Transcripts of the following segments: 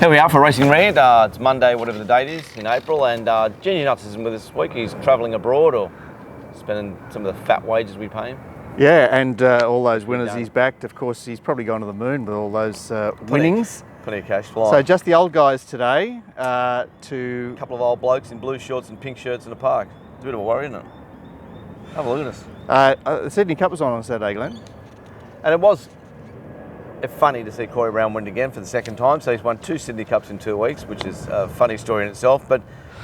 Here we are for Racing Rant. It's Monday, whatever the date is, in April, and Ginger Nuts isn't with us this week. He's travelling abroad or spending some of the fat wages we pay him. Yeah, and all those winners he's backed. Of course, he's probably gone to the moon with all those winnings. Plenty of cash flying. So just the old guys today to... A couple of old blokes in blue shorts and pink shirts in the park. It's a bit of a worry, isn't it? Have a look at us. The Sydney Cup was on Saturday, Glenn. And it was funny to see Corey Brown win again for the second time. So he's won 2 Sydney Cups in 2 weeks, which is a funny story in itself. But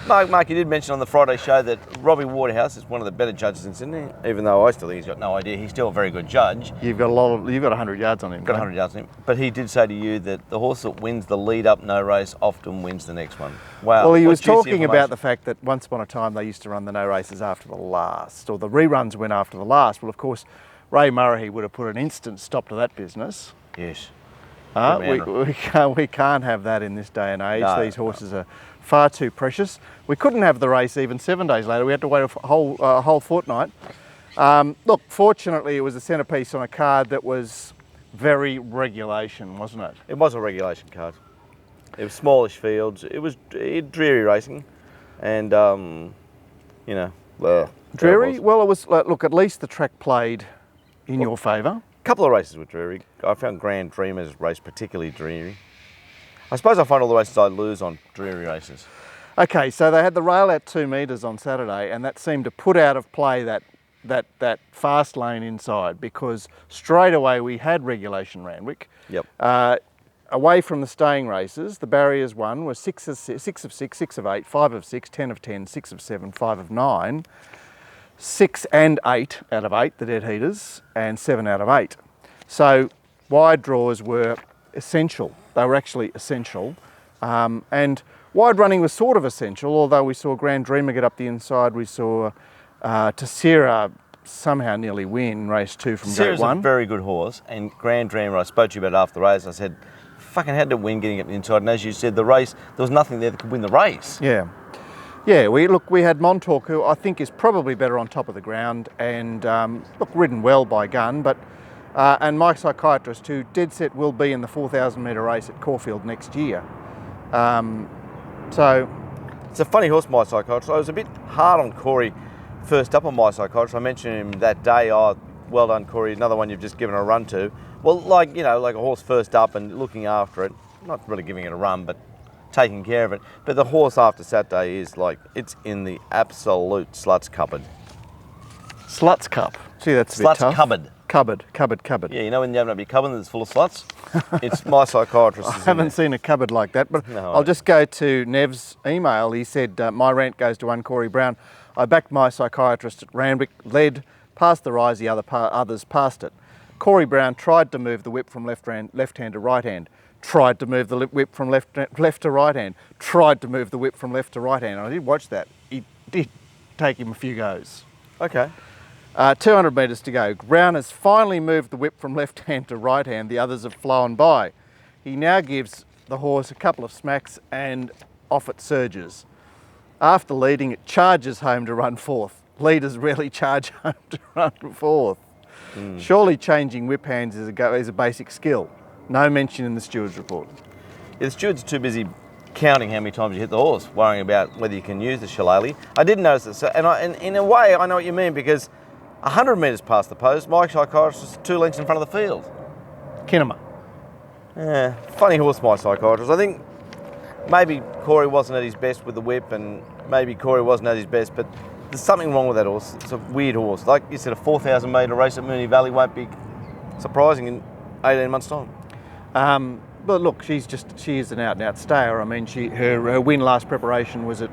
Mark, you did mention on the Friday show that Robbie Waterhouse is one of the better judges in Sydney, even though I still think he's got no idea. He's still a very good judge. You've got 100 yards on him. Got 100 yards on him. But he did say to you that the horse that wins the lead-up no race often wins the next one. Wow. Well, he was talking about the fact that once upon a time they used to run the no races after the last, or the reruns went after the last. Well, of course, Ray Murray would have put an instant stop to that business. Yes. We can't have that in this day and age. No, These horses are far too precious. We couldn't have the race even 7 days later. We had to wait a whole fortnight. Look, fortunately, it was a centrepiece on a card that was very regulation, wasn't it? It was a regulation card. It was smallish fields. It was dreary racing, and you know, dreary. Well, it was. Look, at least the track played in your favour. A couple of races were dreary. I found Grand Dreamer's race particularly dreary. I suppose I find all the races I lose on dreary races. Okay, so they had the rail at 2 metres on Saturday, and that seemed to put out of play that fast lane inside, because straight away we had regulation Randwick. Yep. Away from the staying races, the barriers won were 6 of 6, 6 of 8, 5 of 6, 10 of 10, 6 of 7, 5 of 9. 6 and 8 out of 8, the dead heaters, and 7 out of 8. So wide draws were essential. They were actually essential. And wide running was sort of essential, although we saw Grand Dreamer get up the inside. We saw Tessera somehow nearly win race 2 from gate 1. Tessera's a very good horse, and Grand Dreamer, I spoke to you about after the race. I said, fucking had to win getting up the inside. And as you said, the race, there was nothing there that could win the race. Yeah. Yeah, we had Montauk, who I think is probably better on top of the ground, and ridden well by Gunn, but and my psychiatrist, who dead set will be in the 4,000 metre race at Caulfield next year. So it's a funny horse, my psychiatrist. I was a bit hard on Corey first up on my psychiatrist. I mentioned him that day. Oh, well done, Corey. Another one you've just given a run to. Well, like a horse first up and looking after it, not really giving it a run, but taking care of it. But the horse after Saturday is it's in the absolute sluts cupboard. Sluts cup. Gee, that's a bit tough. Cupboard. Cupboard. Yeah, you know when you open up your cupboard that's full of sluts? It's my psychiatrist. I haven't seen a cupboard like that, but no, I'll just go to Nev's email. He said, my rant goes to one Corey Brown. I backed my psychiatrist at Randwick, led, passed the rise, the others passed it. Corey Brown tried to move the whip from left hand to right hand. Tried to move the whip from left to right hand. Tried to move the whip from left to right hand. I did watch that. It did take him a few goes. Okay. 200 metres to go. Brown has finally moved the whip from left hand to right hand. The others have flown by. He now gives the horse a couple of smacks and off it surges. After leading, it charges home to run fourth. Leaders rarely charge home to run fourth. Surely changing whip hands is a basic skill. No mention in the steward's report. Yeah, the stewards are too busy counting how many times you hit the horse, worrying about whether you can use the shillelagh. I did notice this, and in a way I know what you mean, because 100 metres past the post, my psychiatrist was 2 lengths in front of the field. Kinema. Yeah, funny horse, my psychiatrist. I think maybe Corey wasn't at his best with the whip, and maybe Corey wasn't at his best, but there's something wrong with that horse. It's a weird horse. Like you said, a 4,000 metre race at Moonee Valley won't be surprising in 18 months' time. But look, she is an out-and-out stayer. I mean, her win last preparation was at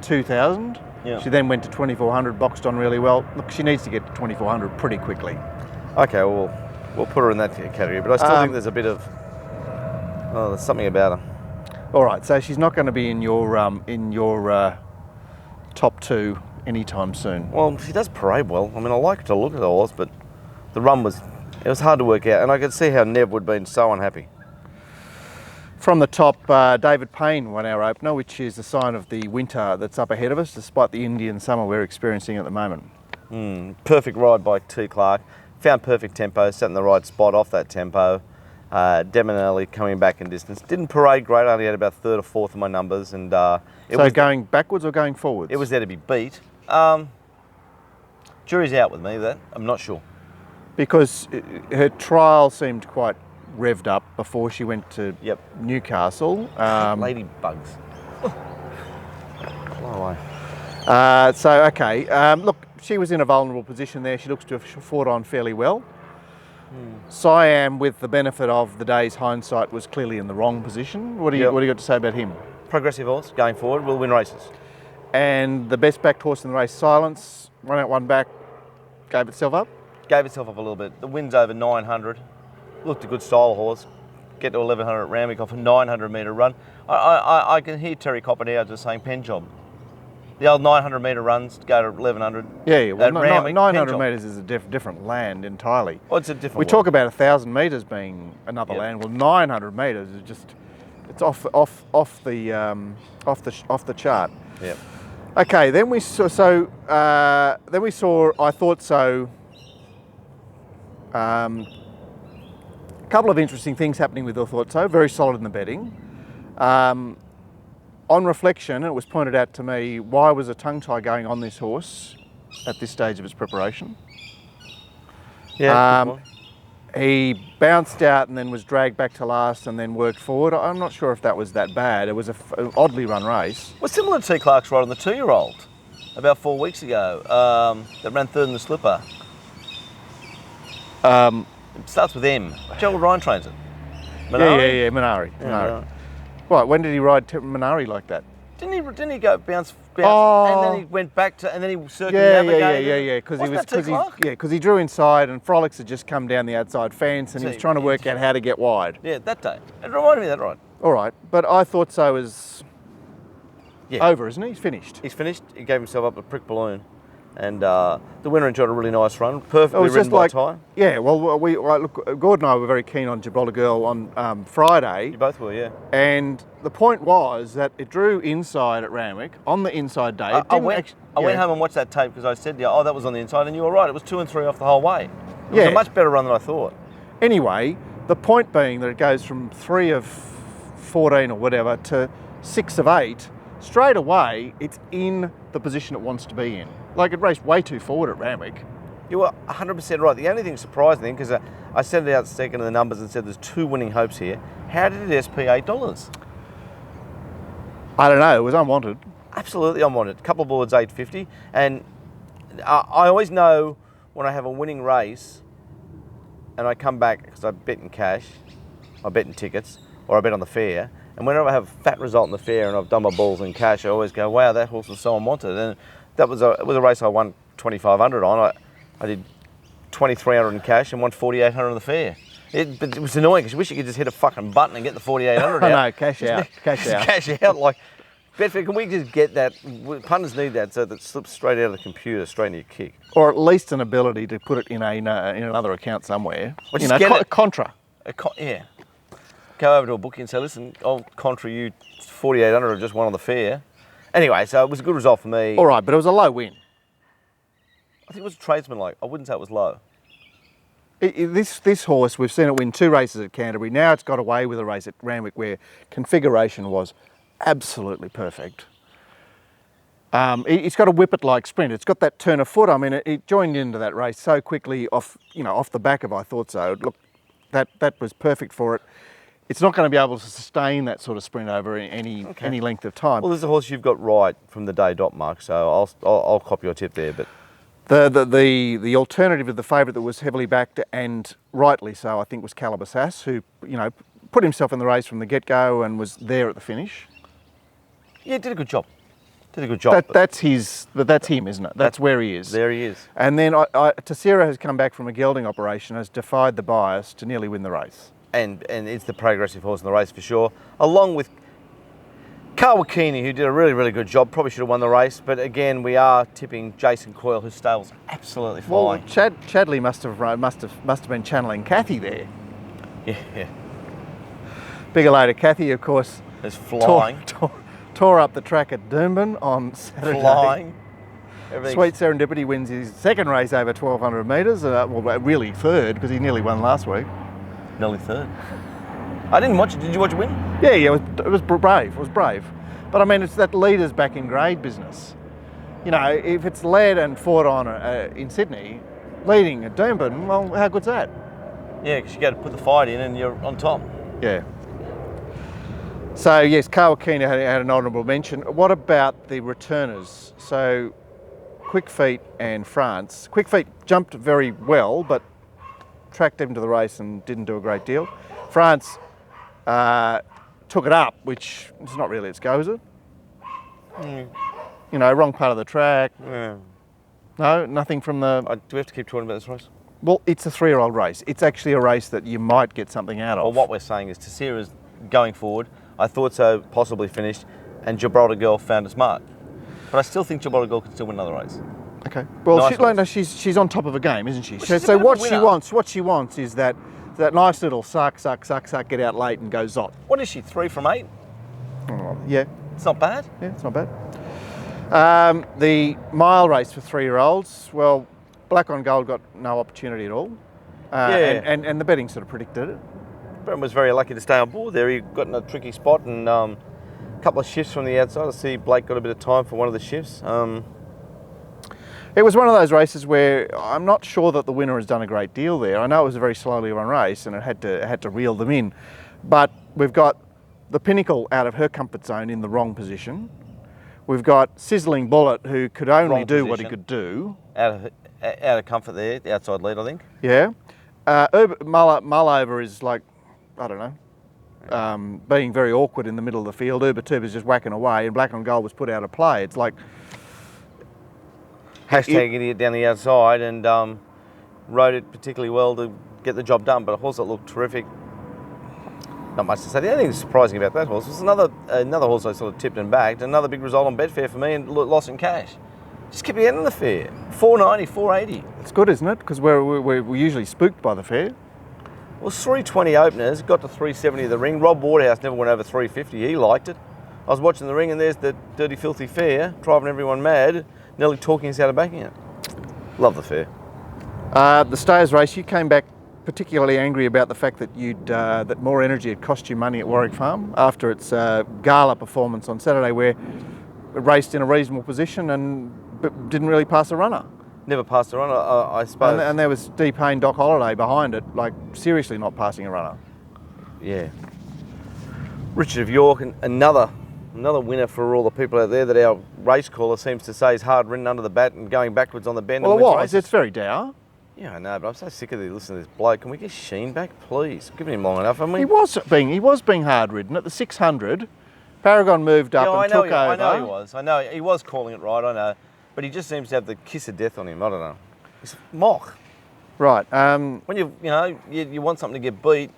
2,000. Yeah. She then went to 2,400, boxed on really well. Look, she needs to get to 2,400 pretty quickly. Okay, well, we'll put her in that category, but I still think there's a bit of, there's something about her. All right, so she's not going to be in your top 2 anytime soon. Well, she does parade well. I mean, I like to look at the horse, but the run was hard to work out, and I could see how Nev would have been so unhappy. From the top, David Payne won our opener, which is a sign of the winter that's up ahead of us, despite the Indian summer we're experiencing at the moment. Perfect ride by T. Clark. Found perfect tempo, sat in the right spot off that tempo. Definitely coming back in distance. Didn't parade great, only had about third or fourth of my numbers. And So going backwards or going forwards? it was there to be beat. Jury's out with me, that. I'm not sure. Because her trial seemed quite revved up before she went to Yep. Newcastle. Ladybugs. Fly away. Look, she was in a vulnerable position there. She looks to have fought on fairly well. Siam, with the benefit of the day's hindsight, was clearly in the wrong position. What do you got to say about him? Progressive horse, going forward, will win races. And the best backed horse in the race, Silence, run out one back, gave itself up. Gave itself up a little bit. The win's over 900. Looked a good style horse. Get to 1100 at Randwick off a 900 metre run. I can hear Terry Copper now just saying pen job. The old 900 metre runs go to 1100. Yeah, well, At Randwick, 900 pen job. metres is a different land entirely. Well, it's a different We one. talk about 1,000 metres being another Yep. land. Well, 900 metres is just, it's off the chart. Yeah. Okay, then we saw, I Thought So. A couple of interesting things happening with I Thought So. Very solid in the betting. On reflection, it was pointed out to me, why was a tongue tie going on this horse at this stage of its preparation? Yeah. Good one. He bounced out and then was dragged back to last and then worked forward. I'm not sure if that was that bad. It was an oddly run race. Well, similar to T. Clark's ride on the 2-year-old about 4 weeks ago that ran third in the slipper. It starts with M. Gerald Ryan trains it. Yeah, Minari. Yeah. Right, when did he ride Minari like that? Didn't he go bounce, Oh. and then he went back to, and then he circumnavigated? Yeah. Wasn't that T. Clark? Because he drew inside and Frolics had just come down the outside fence and he was trying to work out how to get wide. Yeah, that day. It reminded me of that ride. All right, but I Thought So is over, isn't he? He's finished. He's finished. He gave himself up a prick balloon. And the winner enjoyed a really nice run. Perfectly ridden by Ty. Yeah, well, look, Gordon and I were very keen on Gibraltar Girl on Friday. You both were, yeah. And the point was that it drew inside at Randwick on the inside day. I went home and watched that tape because I said, that was on the inside, and you were right. It was 2 and 3 off the whole way. It was a much better run than I thought. Anyway, the point being that it goes from 3 of 14 or whatever to 6 of 8. Straight away, it's in the position it wants to be in. Like, it raced way too forward at Randwick. You were 100% right. The only thing surprising, because I sent it out second in the numbers and said there's 2 winning hopes here. How did it SP $8? I don't know, it was unwanted. Absolutely unwanted. A couple of boards, 850. And I always know when I have a winning race and I come back, because I bet in cash, I bet in tickets, or I bet on the fair. And whenever I have a fat result in the fair and I've done my balls in cash, I always go, wow, that horse was so unwanted. And it was a race I won 2,500 on. I did 2,300 in cash and won 4,800 on the fair. But it was annoying because you wish you could just hit a fucking button and get the 4,800 out. No, cash out. Cash out. Cash out. Like, Betfair, can we just get that? Punters need that so that it slips straight out of the computer, straight into your kick. Or at least an ability to put it in another account somewhere. Well, just get it. Contra. Yeah. Go over to a bookie and say, listen, I'll contra you 4,800 I've just won on the fair. Anyway, so it was a good result for me. All right, but it was a low win. I think it was tradesman-like. I wouldn't say it was low. This horse, we've seen it win 2 races at Canterbury. Now it's got away with a race at Randwick where configuration was absolutely perfect. It's got a whippet-like sprint. It's got that turn of foot. I mean, it joined into that race so quickly off the back of I Thought So. Look, that was perfect for it. It's not going to be able to sustain that sort of sprint over any length of time. Well, there's a horse you've got right from the day dot, Mark, so I'll copy your tip there. But the alternative of the favourite that was heavily backed, and rightly so, I think, was Calabasas, who put himself in the race from the get-go and was there at the finish. Yeah, did a good job. That's him, isn't it? That's where he is. There he is. And then Tessera has come back from a gelding operation, has defied the bias to nearly win the race. And it's the progressive horse in the race for sure, along with Kawakini, who did a really, really good job. Probably should have won the race, but again, we are tipping Jason Coyle, whose stable's absolutely flying. Well, Chadley must have been channeling Kathy there. Yeah. Bigger later, Kathy, of course, It's flying. Tore up the track at Doomben on Saturday. Flying. Sweet Serendipity wins his second race over 1,200 metres. Really third, because he nearly won last week. Nearly third. I didn't watch it. Did you watch it win? Yeah, it was brave. It was brave. But I mean, it's that leaders back in grade business. You know, if it's led and fought on in Sydney, leading at Doomben, well, how good's that? Yeah, because you got to put the fight in and you're on top. Yeah. So yes, Kawakina had an honourable mention. What about the returners? So Quick Feet and France. Quick Feet jumped very well, but tracked into the race and didn't do a great deal. France took it up, which is not really its go, is it? You know, wrong part of the track. Yeah. No, nothing from the... Do we have to keep talking about this race? Well, it's a 3-year-old race. It's actually a race that you might get something out of. Well, what we're saying is Tessera's going forward. I thought so, possibly finished, and Gibraltar Girl found its mark. But I still think Gibraltar Girl can still win another race. Okay. Well, Nice she's on top of a game, isn't she? Well, So what she wants is that nice little suck, get out late and go zot. What is she, 3 from 8? Oh, yeah. It's not bad. Yeah, it's not bad. The mile race for 3-year-olds, well, Black on Gold got no opportunity at all. And the betting sort of predicted it. Brent was very lucky to stay on board there. He got in a tricky spot and a couple of shifts from the outside. I see Blake got a bit of time for one of the shifts. It was one of those races where I'm not sure that the winner has done a great deal there. I know it was a very slowly run race and it had to reel them in, but we've got the Pinnacle out of her comfort zone in the wrong position. We've got Sizzling Bullet, who could only do what he could do. Out of comfort there, the outside lead, I think. Yeah. Mullover is like, I don't know, being very awkward in the middle of the field. Uber Tube is just whacking away, and Black on Gold was put out of play. It's like... Hashtag idiot down the outside, and rode it particularly well to get the job done, but a horse that looked terrific. Not much to say. The only thing surprising about that horse was another horse I sort of tipped and backed, another big result on Betfair for me and lost in cash. Just kept getting the fair. 490, 480. It's good, isn't it? Because we're usually spooked by the fair. Well, 320 openers, got to 370 of the ring. Rob Waterhouse never went over 350. He liked it. I was watching the ring and there's the Dirty Filthy Fair, driving everyone mad, nearly talking us out of backing it. Love the fair. The Stayers race, you came back particularly angry about the fact that that More Energy had cost you money at Warwick Farm after its gala performance on Saturday, where it raced in a reasonable position and didn't really pass a runner. Never passed a runner, I suppose. And there was D. Payne, Doc Holliday behind it, like seriously not passing a runner. Yeah. Richard of York, another winner for all the people out there that our race caller seems to say is hard ridden under the bat and going backwards on the bend. Well, it was. It's very dour. Yeah, I know, but I'm so sick of listening to this bloke. Can we get Sheen back, please? We've given him long enough, haven't we? He was being hard ridden at the 600. Paragon moved up and took over. I know he was. I know he was calling it right. I know, but he just seems to have the kiss of death on him. I don't know. He's mock. Right. When you want something to get beat,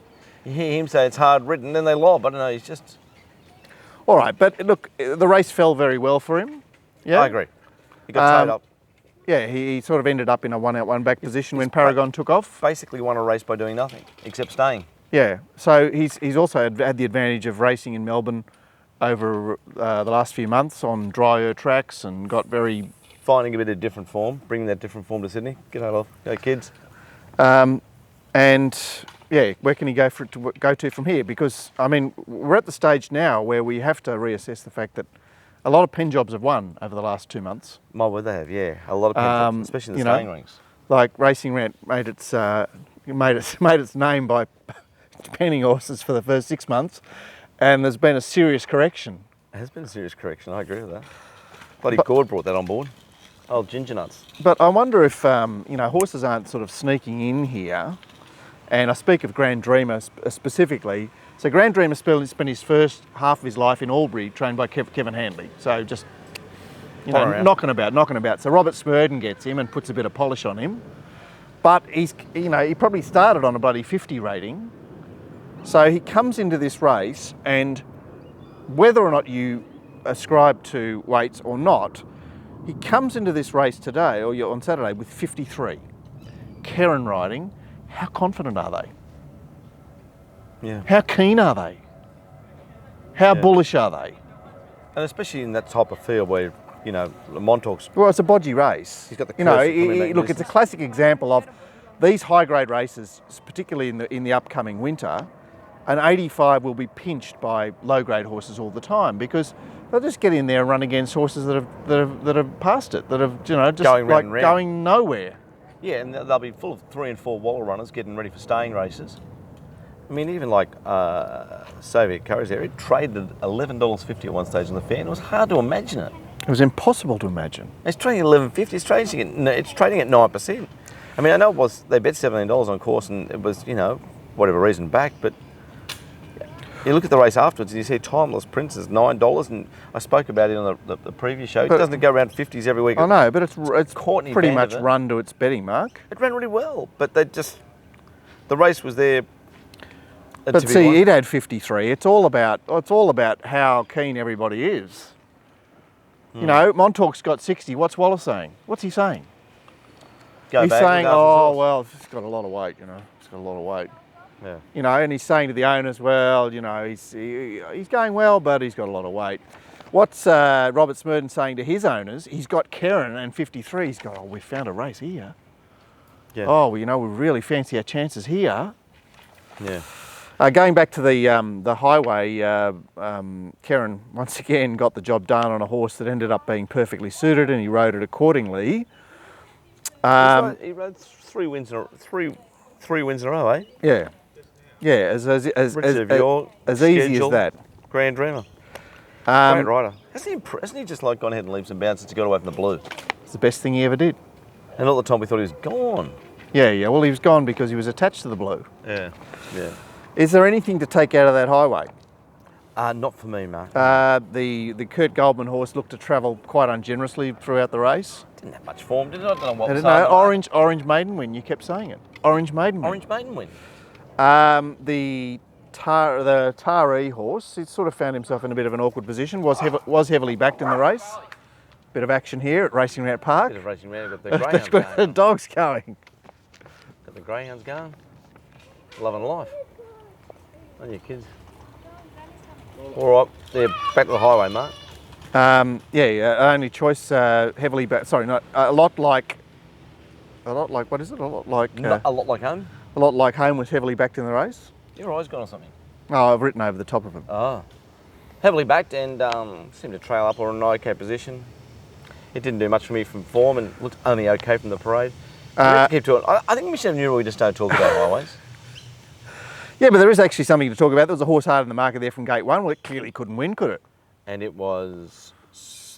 you hear him say it's hard ridden, then they lob. I don't know. He's just. All right, but look, the race fell very well for him. Yeah, I agree. He got towed up. Yeah, he sort of ended up in a one-out, one-back position when Paragon took off. Basically won a race by doing nothing, except staying. Yeah, so he's also had the advantage of racing in Melbourne over the last few months on drier tracks and got very... Finding a bit of different form, bringing that different form to Sydney. G'day, love. Go kids. And yeah, where can he go to from here? Because, I mean, we're at the stage now where we have to reassess the fact that a lot of pen jobs have won over the last 2 months. My word, they have, yeah. A lot of pen jobs, especially in the staying ranks. Like Racing Rant made its name by penning horses for the first 6 months, and there's been a serious correction. It has been a serious correction, I agree with that. Bloody Gord brought that on board. Old ginger nuts. But I wonder if, horses aren't sort of sneaking in here, and I speak of Grand Dreamer specifically. So Grand Dreamer spent his first half of his life in Albury, trained by Kevin Handley. So just, knocking about. So Robert Smurden gets him and puts a bit of polish on him. But he probably started on a bloody 50 rating. So he comes into this race, and whether or not you ascribe to weights or not, he comes into this race today, or on Saturday, with 53. Karen riding, how confident are they? Yeah. How keen are they? How bullish are they? And especially in that type of field where, Montauk's... Well, it's a bodgy race. He's got the look, it's a classic example of these high-grade races, particularly in the upcoming winter. an 85 will be pinched by low-grade horses all the time because they'll just get in there and run against horses that have passed it, that have just Going round like and round. going nowhere. Yeah, and they'll be full of 3 and 4 Waller runners getting ready for staying races. I mean, even like Soviet Courage there, it traded $11.50 at one stage on the fair, and it was hard to imagine it. It was impossible to imagine. It's trading at $11.50. It's trading at 9%. I mean, I know they bet $17 on course, and it was whatever reason back, but you look at the race afterwards and you see Timeless Princess $9, and I spoke about it on the previous show. It doesn't go around 50s every week. I know, but it's Courtney pretty Vanderver. much run to its betting mark. It ran really well, but the race was there. But see, it had 53. It's all about how keen everybody is. Montauk's got 60. What's Waller saying? What's he saying? He's saying, well, it's got a lot of weight. It's got a lot of weight. Yeah. And he's saying to the owners, well, he's going well, but he's got a lot of weight. What's Robert Smurden saying to his owners? He's got Keren and 53. He's got, we found a race here. Yeah. Oh, well, we really fancy our chances here. Yeah. Going back to the highway, Keren once again got the job done on a horse that ended up being perfectly suited, and he rode it accordingly. He rode 3 wins in a row, eh? Yeah, yeah, as easy as that. Grand Dreamer. Great rider. Hasn't he just like gone ahead and leaps and bounds since he got away from the blue? It's the best thing he ever did. And all the time we thought he was gone. Yeah. Well, he was gone because he was attached to the blue. Yeah. Is there anything to take out of that highway? Not for me, Mark. The Kurt Goldman horse looked to travel quite ungenerously throughout the race. Didn't have much form, did it? I don't know what was Orange maiden win. You kept saying it. Orange maiden win. Orange maiden win. The Taree horse, he sort of found himself in a bit of an awkward position. Was heavily backed in the race. Bit of action here at Racing Rant Park. Bit of racing around. Got the greyhounds Got the going. dogs going. Got the greyhounds going. Loving life. On your kids. All right, they're back to the highway, Mark. Only choice heavily back. Sorry, not a lot like. What is it? A lot like. A lot like home. A lot like home was heavily backed in the race. Your eyes gone or something? Oh, I've written over the top of them. Oh. Heavily backed and seemed to trail up or in an okay position. It didn't do much for me from form and looked only okay from the parade. Keep to it. I think Michelle knew we just don't talk about highways. Yeah, but there is actually something to talk about. There was a horse hard in the market there from gate 1. Well, it clearly couldn't win, could it? And it was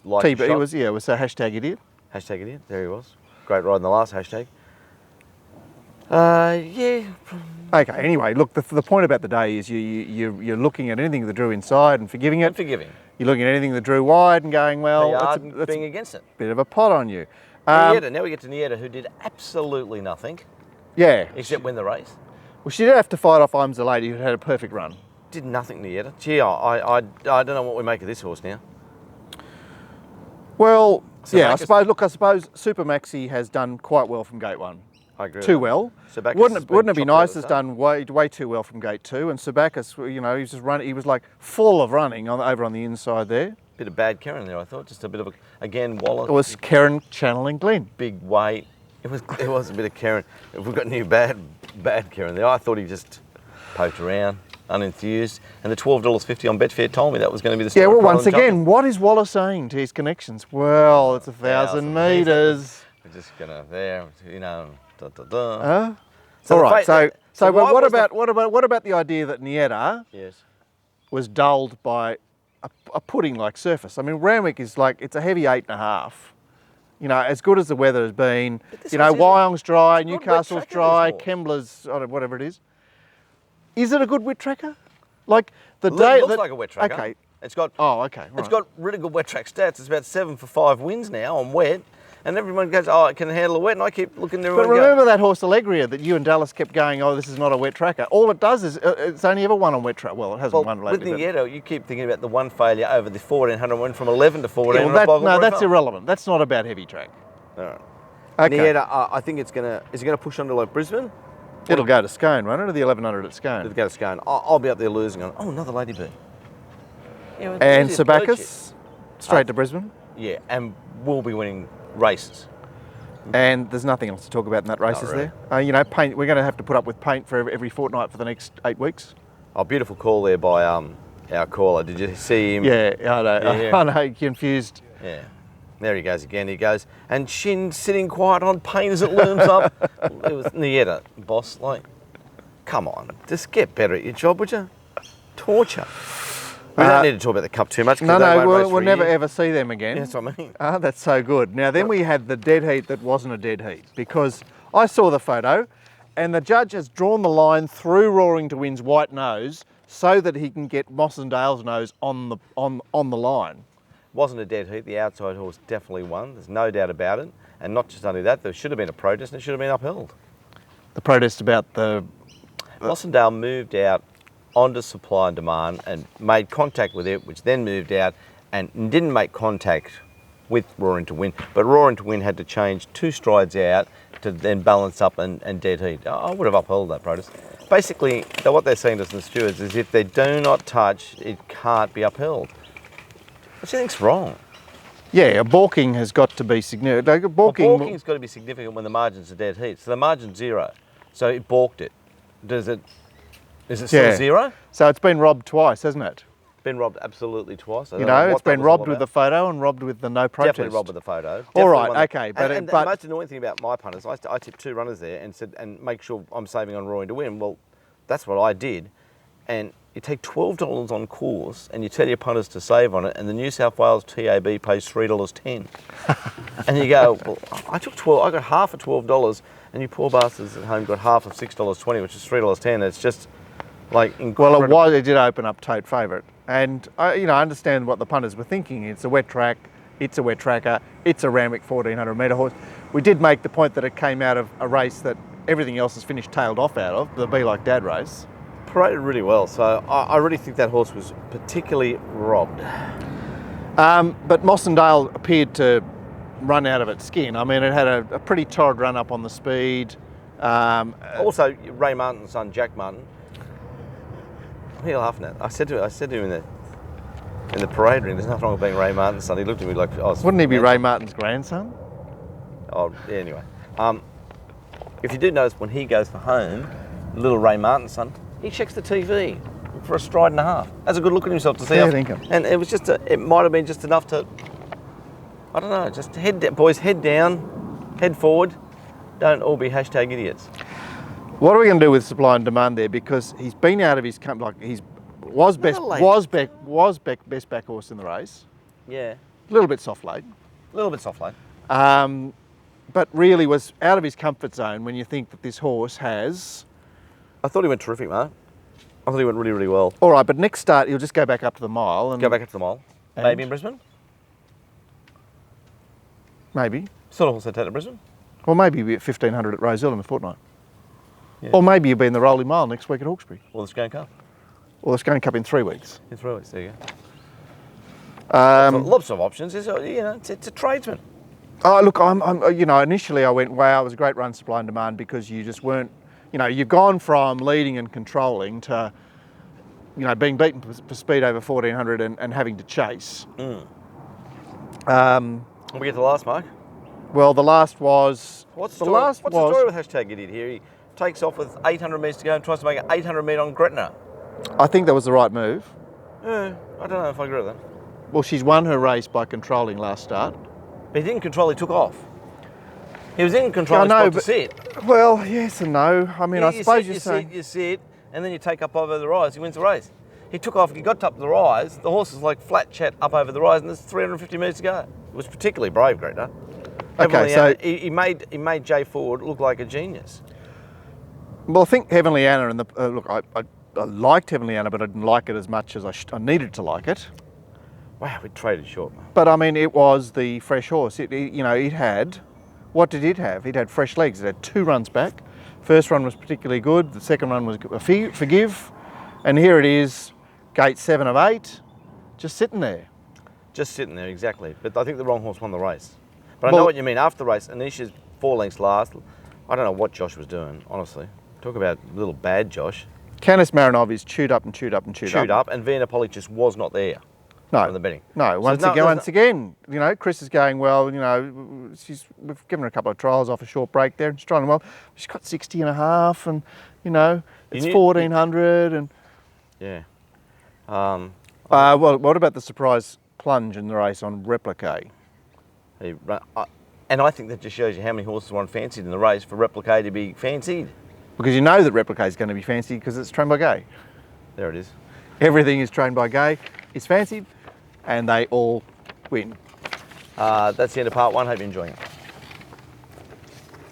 like a shot. It was a hashtag idiot. Hashtag idiot. There he was. Great ride in the last hashtag. Yeah. Okay. Anyway, look. The point about the day is you're looking at anything that drew inside and forgiving it. Forgiving. You're looking at anything that drew wide and going, well, it's being against it. Bit of a pot on you. Nieta. Now we get to Nieta, who did absolutely nothing. Yeah. Except win the race. Well, she did have to fight off I'm the Lady, who had a perfect run. Did nothing, Nieta. Gee, I don't know what we make of this horse now. Well, I suppose Super Maxi has done quite well from gate 1. I agree. Too well. Wouldn't it be nice as done way too well from gate 2? And Sabacus, he's just running. He was like full of running over on the inside there. Bit of bad Keren there, I thought. Just a bit of Waller. It was Keren channeling Glenn. Big weight. It was a bit of Keren. We've got new bad Keren there. I thought he just poked around, unenthused. And the $12.50 on Betfair told me that was going to be the story. Yeah, well, once again, what is Waller saying to his connections? Well, it's 1,000 metres. We're just going to there, All right. So what about the idea that Nieta was dulled by a pudding-like surface? I mean, Randwick is it's a heavy 8.5. As good as the weather has been. Wyong's dry, Newcastle's dry, Kembla's whatever it is. Is it a good wet tracker? Like the day looks like a wet tracker. Okay. It's got. Oh, okay. Right. It's got really good wet track stats. It's about 7 for 5 wins now on wet. And everyone goes, oh, it can handle the wet. And I keep looking there. But remember that horse Allegria that you and Dallas kept going, oh, this is not a wet tracker. All it does is, it's only ever won on wet track. Well, it hasn't won lately. With Nieto, you keep thinking about the one failure over the 1400 win from 11 to 14. Yeah, no, that's irrelevant. That's not about heavy track. All right. Okay. Nieta, I think is it going to push on to Brisbane? It'll go to Scone, won't it? Or the 1100 at Scone? It'll go to Scone. I'll be up there losing on, another Lady B. Yeah, and Sabacus, straight to Brisbane? Yeah, and we'll be winning races. And there's nothing else to talk about in that race, is there? Paint. We're going to have to put up with paint for every fortnight for the next 8 weeks. Oh, beautiful call there by our caller. Did you see him? Yeah, I know. Yeah. I know, confused. Yeah. There he goes again. He goes, and Shin sitting quiet on pain as it looms up. It was Nieta, boss. Like, come on, just get better at your job, would you? Torture. We don't need to talk about the Cup too much. No, they won't race we'll for a never year. ever see them again. Yeah, that's what I mean. Ah, that's so good. Now then we had the dead heat that wasn't a dead heat, because I saw the photo and the judge has drawn the line through Roaring to Win's white nose so that he can get Moss and Dale's nose on the line. Wasn't a dead heat. The outside horse definitely won. There's no doubt about it. And not just only that, there should have been a protest and it should have been upheld. The protest about the... Mossendale moved out onto supply and demand and made contact with it, which then moved out and didn't make contact with Roaring to Win. But Roaring to Win had to change 2 strides out to then balance up and dead heat. I would have upheld that protest. Basically, what they're saying to us, the stewards, is if they do not touch, it can't be upheld. Which I think's wrong. Yeah, balking has got to be significant. Like, Balking's got to be significant when the margin's a dead heat. So the margin's 0. So it balked it. Is it still 0? So it's been robbed twice, hasn't it? Been robbed absolutely twice. You know, it's been robbed with the photo and robbed with the no protest. Definitely robbed with the photo. All right, okay, but the most annoying thing about my punters, I tipped 2 runners there and said, and make sure I'm saving on Roaring to Win. Well, that's what I did, and you take $12 on course and you tell your punters to save on it, and the New South Wales TAB pays $3.10, and you go, well, I took 12, I got half of $12, and you poor bastards at home got half of $6.20, which is $3.10. It's just like incredible. Well, it did open up tote favourite. And I understand what the punters were thinking. It's a wet track, it's a wet tracker, it's a Randwick 1400 metre horse. We did make the point that it came out of a race that everything else has finished tailed off out of, the Be Like Dad race. Paraded really well, so I really think that horse was particularly robbed. But Moss and Dale appeared to run out of its skin. I mean, it had a pretty torrid run up on the speed. Also, Ray Martin's son, Jack Martin. What are you laughing at? I said to him in the parade ring, there's nothing wrong with being Ray Martin's son. He looked at me like I was... Wouldn't he be Ray Martin's grandson? Oh, yeah, anyway. If you did notice, when he goes for home, little Ray Martin's son, he checks the TV for a stride and a half. Has a good look at himself to see Fair how... dinkum. And it was just it might have been just enough to... I don't know, just boys, head down, head forward. Don't all be hashtag idiots. What are we going to do with supply and demand there? Because he's been out of his company, like was best back horse in the race. Yeah. A little bit soft late. A little bit soft late. But really was out of his comfort zone when you think that this horse has... I thought he went terrific, mate. I thought he went really, really well. All right, but next start he'll just go back up to the mile and... Go back up to the mile. And? Maybe in Brisbane? Maybe. Sort of horse I'd take to Brisbane. Or maybe be at 1500 at Rosehill in a fortnight. Yeah. Or maybe you'll be in the Rolling Mile next week at Hawkesbury. Or the Scone Cup. Or the Scone Cup in 3 weeks. In 3 weeks, there you go. Lots of options. It's a tradesman. Oh, look, initially I went, wow, it was a great run, supply and demand, because you just weren't, you've gone from leading and controlling to, being beaten for speed over 1400 and having to chase. We get to the last, Mark. Well, the last was... What's the story with hashtag idiot here? He takes off with 800 metres to go and tries to make an 800 metre on Gretna. I think that was the right move. I don't know if I agree with that. Well, she's won her race by controlling last start. But he didn't control, he took off. He was in control, he's got to sit. Well, yes and no. I mean, I suppose you sit, and then you take up over the rise, he wins the race. He took off, he got up the rise, the horse is like flat chat up over the rise, and there's 350 metres to go. It was particularly brave, Gretna. Okay, so... He made Jay Ford look like a genius. Well, I think Heavenly Anna and the... look, I liked Heavenly Anna, but I didn't like it as much as I needed to like it. Wow, we traded short, man. But I mean, it was the fresh horse. It had... What did it have? It had fresh legs. It had 2 runs back. First run was particularly good. The second run was a forgive. And here it is, gate 7 of 8, just sitting there. Just sitting there, exactly. But I think the wrong horse won the race. But I know what you mean. After the race, Anisha's 4 lengths last. I don't know what Josh was doing, honestly. Talk about little bad Josh. Canis Marinov is chewed up and chewed up and chewed up. Chewed up, and Vienna Polly just was not there. No. From the betting. No, once again, Chris is going, well, we've given her a couple of trials off a short break there, and she's trying well. She's got 60 and a half, and, it's 1400, and... Yeah. Well, what about the surprise plunge in the race on Replique? And I think that just shows you how many horses were fancied in the race for Replique to be fancied. Because you know that Replique is going to be fancied because it's trained by Gay. There it is. Everything is trained by Gay, is fancied, and they all win. That's the end of part one. Hope you're enjoying it.